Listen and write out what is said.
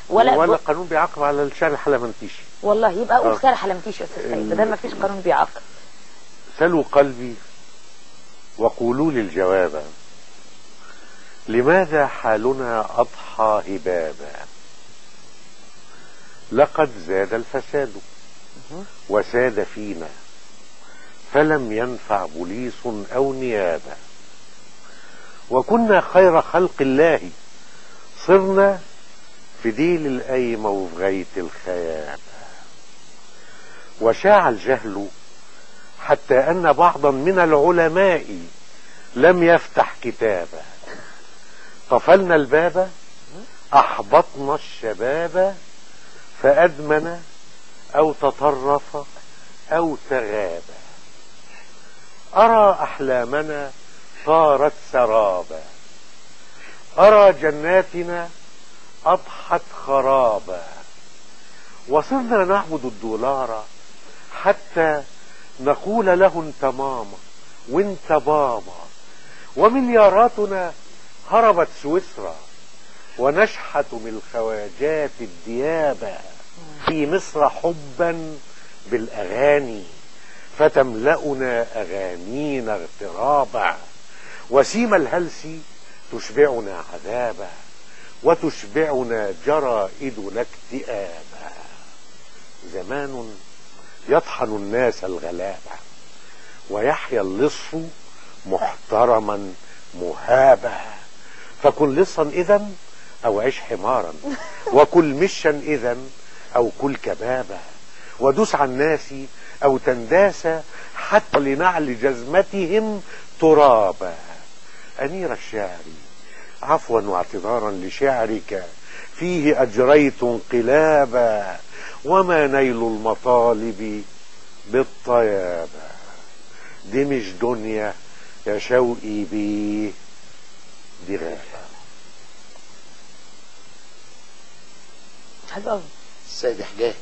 ولا قانون بيعاقب على الشعر الحلمنتيشي. والله يبقى قول شعر حلمنتيشي يا استاذ سيد، ده ما فيش قانون بيعاقب. سلوا قلبي وقولوا لي الجواب، لماذا حالنا أضحى هبابا؟ لقد زاد الفساد وساد فينا، فلم ينفع بوليس أو نيابة، وكنا خير خلق الله، صرنا في ديل الأيمة وفي غاية الخيابة. وشاع الجهل حتى أن بعضا من العلماء لم يفتح كتابا، قفلنا الباب أحبطنا الشباب، فأدمن أو تطرف أو تغاب، أرى أحلامنا صارت سرابا، أرى جناتنا أضحت خرابا، وصرنا نعبد الدولار حتى نقول له انت ماما وانت بابا، وملياراتنا هربت سويسرا، ونشحت من الخواجات الديابة، في مصر حبا بالأغاني فتملأنا أغانينا اغترابا، وسيم الهلس تشبعنا عذابا، وتشبعنا جرائدنا اكتئابا. زمان يطحن الناس الغلابة، ويحيا اللص محترما مهابا، فكن لصا إذا أو عش حمارا، وكل مشا إذا أو كل كبابا، ودوس على الناس أو تنداس، حتى لنعل جزمتهم ترابا. أمير الشعر، عفوا واعتذارا لشعرك فيه أجريت انقلابا، وما نيل المطالب بالطيابة، دي مش دنيا يا شوقي بيه، دي غابة. حلو قوي. السيد حجاج.